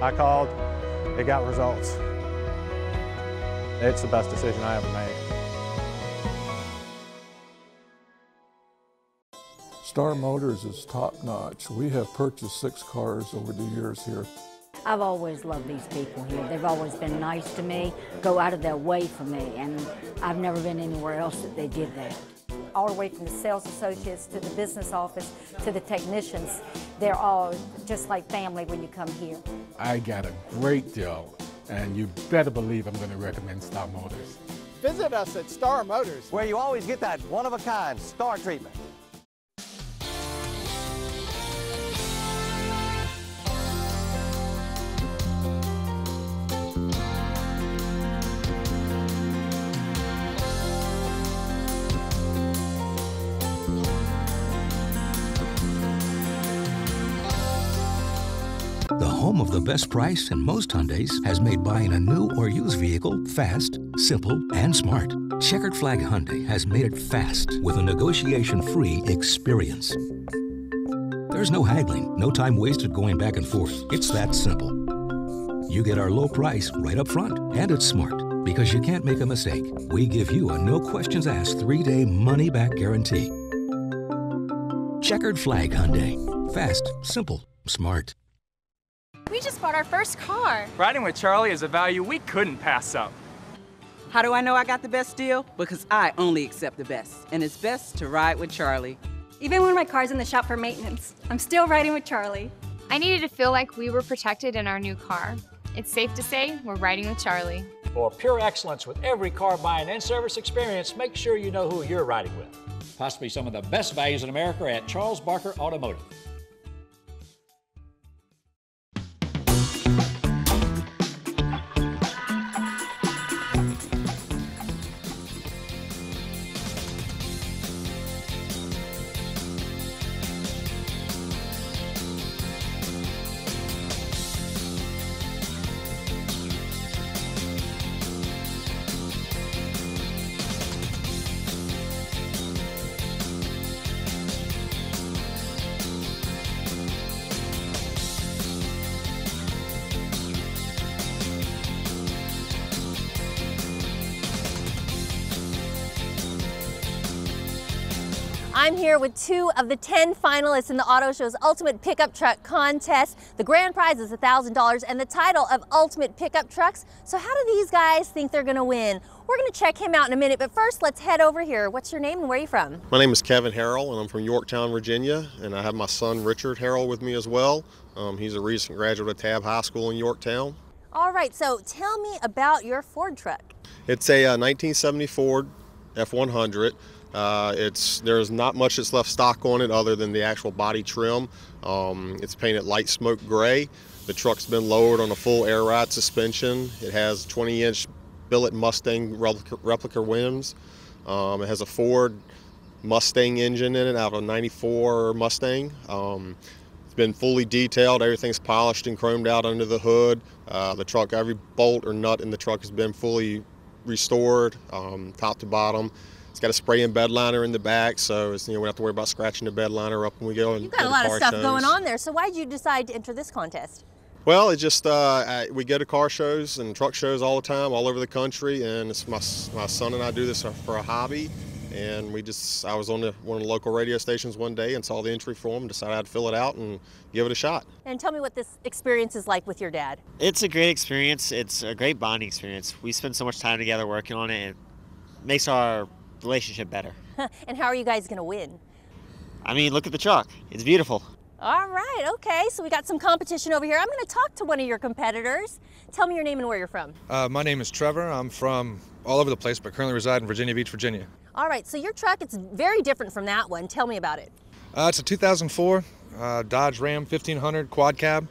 I called, it got results. It's the best decision I ever made. Star Motors is top-notch. We have purchased 6 cars over the years here. I've always loved these people here. They've always been nice to me, go out of their way for me, and I've never been anywhere else that they did that. All the way from the sales associates to the business office to the technicians, they're all just like family when you come here. I got a great deal, and you better believe I'm going to recommend Star Motors. Visit us at Star Motors, where you always get that one-of-a-kind star treatment. The home of the best price and most Hyundais has made buying a new or used vehicle fast, simple, and smart. Checkered Flag Hyundai has made it fast with a negotiation-free experience. There's no haggling, no time wasted going back and forth. It's that simple. You get our low price right up front, and it's smart because you can't make a mistake. We give you a no-questions-asked 3-day money-back guarantee. Checkered Flag Hyundai. Fast, simple, smart. We just bought our first car. Riding with Charlie is a value we couldn't pass up. How do I know I got the best deal? Because I only accept the best, and it's best to ride with Charlie. Even when my car's in the shop for maintenance, I'm still riding with Charlie. I needed to feel like we were protected in our new car. It's safe to say we're riding with Charlie. For pure excellence with every car buying and service experience, make sure you know who you're riding with. Possibly some of the best values in America at Charles Barker Automotive. I'm here with 2 of the 10 finalists in the Auto Show's Ultimate Pickup Truck Contest. The grand prize is $1,000 and the title of Ultimate Pickup Trucks. So how do these guys think they're going to win? We're going to check him out in a minute, but first let's head over here. What's your name and where are you from? My name is Kevin Harrell and I'm from Yorktown, Virginia, and I have my son Richard Harrell with me as well. He's a recent graduate of Tabb High School in Yorktown. All right, so tell me about your Ford truck. It's a 1970 Ford F100. There's not much that's left stock on it other than the actual body trim. It's painted light smoke gray. The truck's been lowered on a full air ride suspension. It has 20-inch billet Mustang replica rims. It has a Ford Mustang engine in it out of a 94 Mustang. It's been fully detailed. Everything's polished and chromed out under the hood. The truck, every bolt or nut in the truck has been fully restored, top to bottom. It's got a spray-in bed liner in the back, so we don't have to worry about scratching the bed liner up when we go. You've got a lot of stuff going on there. So why did you decide to enter this contest? Well, it's just we go to car shows and truck shows all the time, all over the country, and it's my son and I do this for a hobby. And I was on one of the local radio stations one day and saw the entry form, decided I'd fill it out and give it a shot. And tell me what this experience is like with your dad. It's a great experience. It's a great bonding experience. We spend so much time together working on it, and it makes our relationship better. And how are you guys going to win? I mean, look at the truck. It's beautiful. All right, okay, so we got some competition over here. I'm going to talk to one of your competitors. Tell me your name and where you're from. My name is Trevor. I'm from all over the place, but currently reside in Virginia Beach, Virginia. All right, so your truck, it's very different from that one. Tell me about it. It's a 2004 Dodge Ram 1500 quad cab.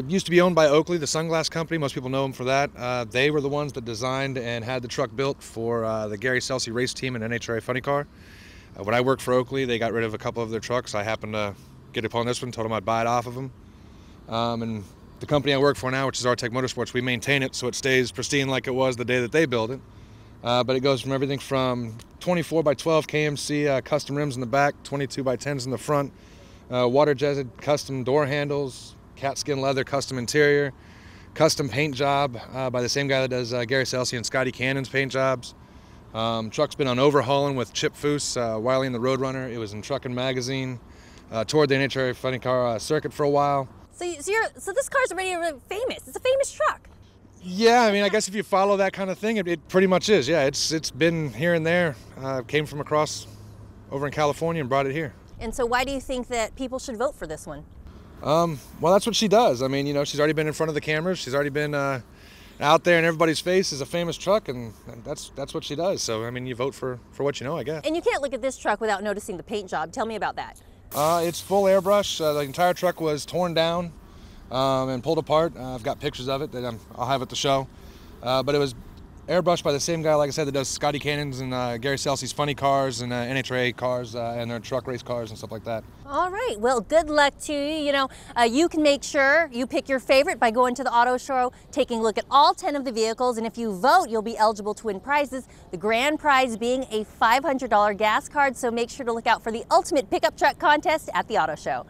Used to be owned by Oakley, the sunglass company. Most people know them for that. They were the ones that designed and had the truck built for the Gary Selsey race team and NHRA funny car. When I worked for Oakley, they got rid of a couple of their trucks. I happened to get upon this one, told them I'd buy it off of them. And the company I work for now, which is Artec Motorsports, we maintain it so it stays pristine like it was the day that they built it. But it goes from everything from 24 by 12 KMC custom rims in the back, 22 by 10s in the front, water jetted custom door handles, cat skin leather custom interior, custom paint job by the same guy that does Gary Selsey and Scotty Cannon's paint jobs. Truck's been on overhauling with Chip Foose, Wiley and the Roadrunner. It was in Truckin' Magazine. Toured the NHRA funny car circuit for a while. So this car's already really famous. It's a famous truck. Yeah, I mean, I guess if you follow that kind of thing, it pretty much is. Yeah, it's been here and there. Came from across over in California and brought it here. And so why do you think that people should vote for this one? Well, that's what she does. I mean, she's already been in front of the cameras. She's already been out there in everybody's face as a famous truck, and that's what she does. So, I mean, you vote for what you know, I guess. And you can't look at this truck without noticing the paint job. Tell me about that. It's full airbrush. The entire truck was torn down and pulled apart. I've got pictures of it that I'll have at the show. But it was airbrushed by the same guy, like I said, that does Scotty Cannon's and Gary Selsey's funny cars and NHRA cars and their truck race cars and stuff like that. All right, well, good luck to you. You can make sure you pick your favorite by going to the auto show, taking a look at all 10 of the vehicles, and if you vote, you'll be eligible to win prizes, the grand prize being a $500 gas card, so make sure to look out for the Ultimate Pickup Truck Contest at the auto show.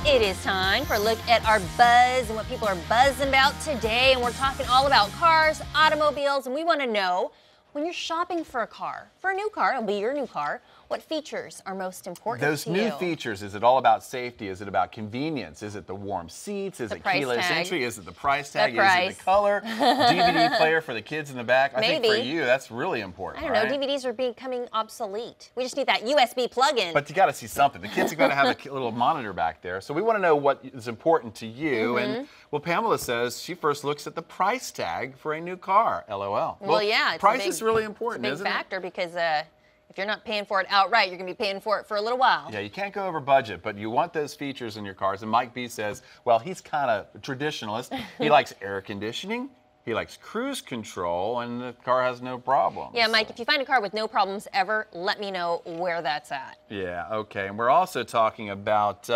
It is time for a look at our buzz and what people are buzzing about today. And we're talking all about cars, automobiles, and we want to know, when you're shopping for a car, for a new car, it'll be your new car, what features are most important Those to you? new features, is it all about safety? Is it about convenience? Is it the warm seats? Is it keyless entry? Is it the price tag? Is it the color? DVD player for the kids in the back? I think for you, that's really important. I don't know, DVDs are becoming obsolete. We just need that USB plug-in. But you got to see something. The kids have got to have a little monitor back there. So we want to know what is important to you. And well, Pamela says she first looks at the price tag for a new car. LOL. Well, yeah. Price is really important, it's a big factor because if you're not paying for it outright, you're going to be paying for it for a little while. Yeah, you can't go over budget, but you want those features in your cars. And Mike B says, well, he's kind of a traditionalist. He likes air conditioning, he likes cruise control, and the car has no problems. Yeah, Mike, if you find a car with no problems ever, let me know where that's at. Yeah, okay. And we're also talking about,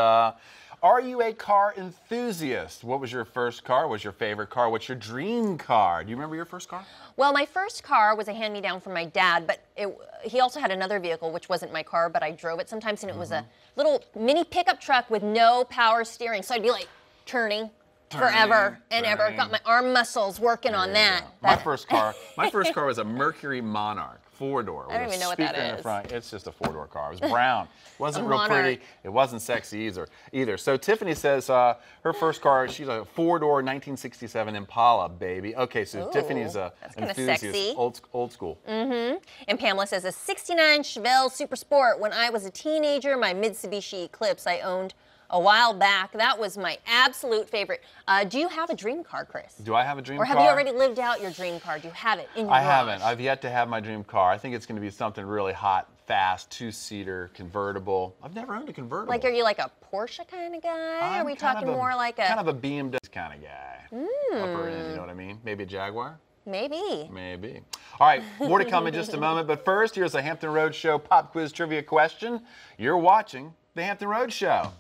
are you a car enthusiast? What was your first car? What's your favorite car? What's your dream car? Do you remember your first car? Well, my first car was a hand-me-down from my dad, but he also had another vehicle, which wasn't my car, but I drove it sometimes, and it was a little mini pickup truck with no power steering. So I'd be like turning forever and ever. Got my arm muscles working on that. My first car was a Mercury Monarch. four-door. I don't even know what that Speaker in is. the front. It's just a four-door car. It was brown. It wasn't real Monarch. pretty. It wasn't sexy either. So Tiffany says her first car, she's a four-door 1967 Impala, baby. Okay, so Ooh, Tiffany's a that's kinda enthusiast, sexy. old school. Mm-hmm. And Pamela says a 69 Chevelle Super Sport. When I was a teenager, my Mitsubishi Eclipse I owned a while back. That was my absolute favorite. Do you have a dream car, Chris? Do I have a dream car? Or have you already lived out your dream car? Do you have it in your I garage? haven't. I've yet to have my dream car. I think it's going to be something really hot, fast, two-seater, convertible. I've never owned a convertible. Like, are you like a Porsche kind of guy? Are we talking more like a... Kind of a BMW kind of guy. Upper end, you know what I mean? Maybe a Jaguar? Maybe. Maybe. All right, more to come in just a moment. But first, here's a Hampton Roads Show pop quiz trivia question. You're watching the Hampton Roads Show.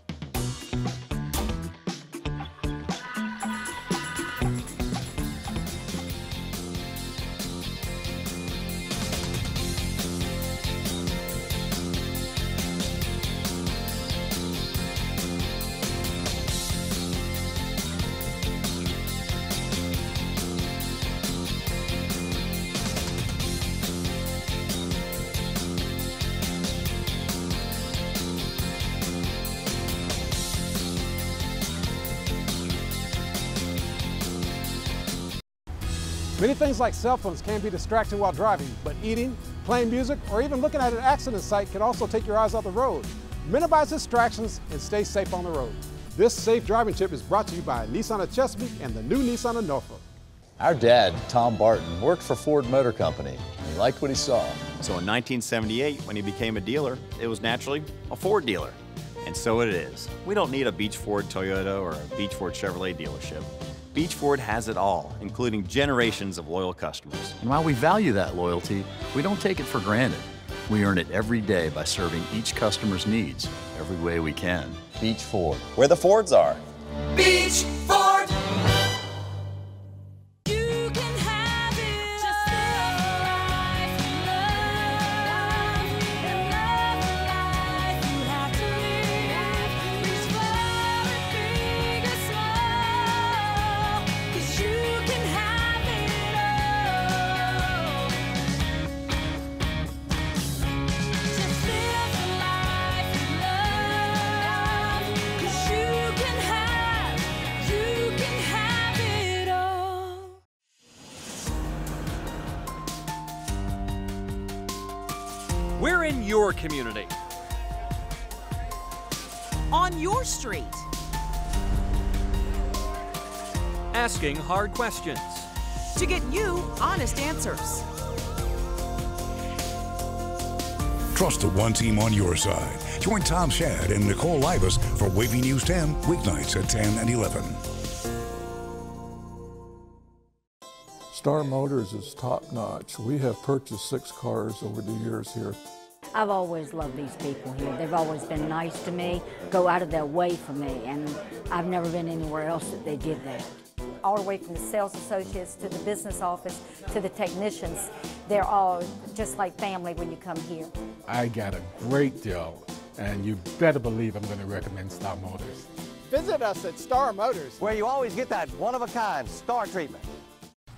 Many things like cell phones can be distracting while driving, but eating, playing music, or even looking at an accident site can also take your eyes off the road. Minimize distractions and stay safe on the road. This safe driving tip is brought to you by Nissan of Chesapeake and the new Nissan of Norfolk. Our dad, Tom Barton, worked for Ford Motor Company, and he liked what he saw. So in 1978, when he became a dealer, it was naturally a Ford dealer. And so it is. We don't need a Beach Ford Toyota or a Beach Ford Chevrolet dealership. Beach Ford has it all, including generations of loyal customers. And while we value that loyalty, we don't take it for granted. We earn it every day by serving each customer's needs every way we can. Beach Ford, where the Fords are. Beach Ford. We're in your community. On your street. Asking hard questions. To get you honest answers. Trust the one team on your side. Join Tom Shad and Nicole Libas for Wavy News 10, weeknights at 10 and 11. Star Motors is top notch. We have purchased 6 cars over the years here. I've always loved these people here. They've always been nice to me, go out of their way for me, and I've never been anywhere else that they did that. All the way from the sales associates to the business office to the technicians, they're all just like family when you come here. I got a great deal, and you better believe I'm going to recommend Star Motors. Visit us at Star Motors, where you always get that one-of-a-kind star treatment.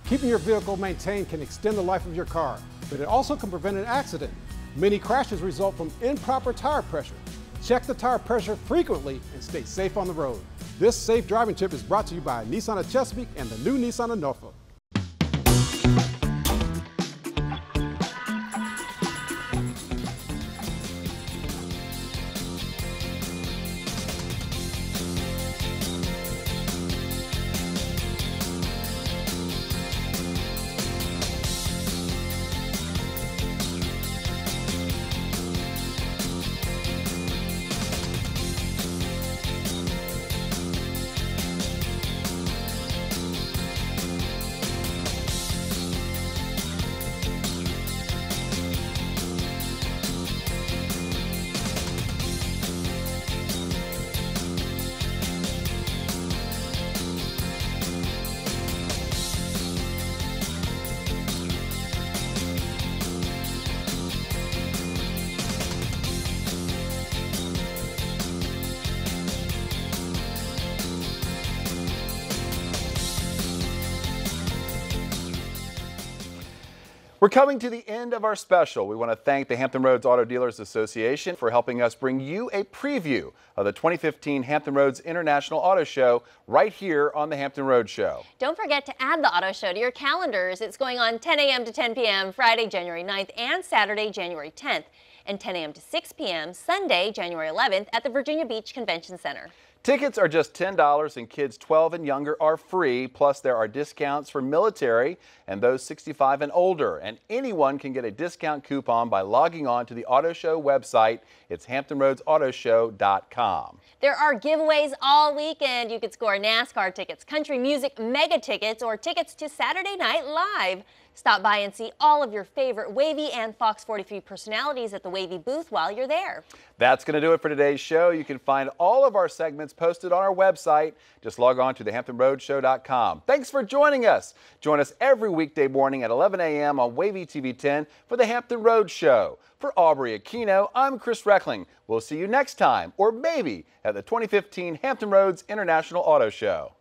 Keeping your vehicle maintained can extend the life of your car, but it also can prevent an accident. Many crashes result from improper tire pressure. Check the tire pressure frequently and stay safe on the road. This safe driving tip is brought to you by Nissan of Chesapeake and the new Nissan of Norfolk. We're coming to the end of our special. We want to thank the Hampton Roads Auto Dealers Association for helping us bring you a preview of the 2015 Hampton Roads International Auto Show right here on the Hampton Roads Show. Don't forget to add the auto show to your calendars. It's going on 10 a.m. to 10 p.m. Friday, January 9th and Saturday, January 10th, and 10 a.m. to 6 p.m. Sunday, January 11th at the Virginia Beach Convention Center. Tickets are just $10 and kids 12 and younger are free. Plus there are discounts for military and those 65 and older. And anyone can get a discount coupon by logging on to the Auto Show website. It's HamptonRoadsAutoShow.com. There are giveaways all weekend. You could score NASCAR tickets, country music mega tickets, or tickets to Saturday Night Live. Stop by and see all of your favorite Wavy and Fox 43 personalities at the Wavy booth while you're there. That's going to do it for today's show. You can find all of our segments posted on our website. Just log on to thehamptonroadshow.com. Thanks for joining us. Join us every weekday morning at 11 a.m. on WAVY-TV 10 for the Hampton Roads Show. For Aubrey Aquino, I'm Chris Reckling. We'll see you next time, or maybe at the 2015 Hampton Roads International Auto Show.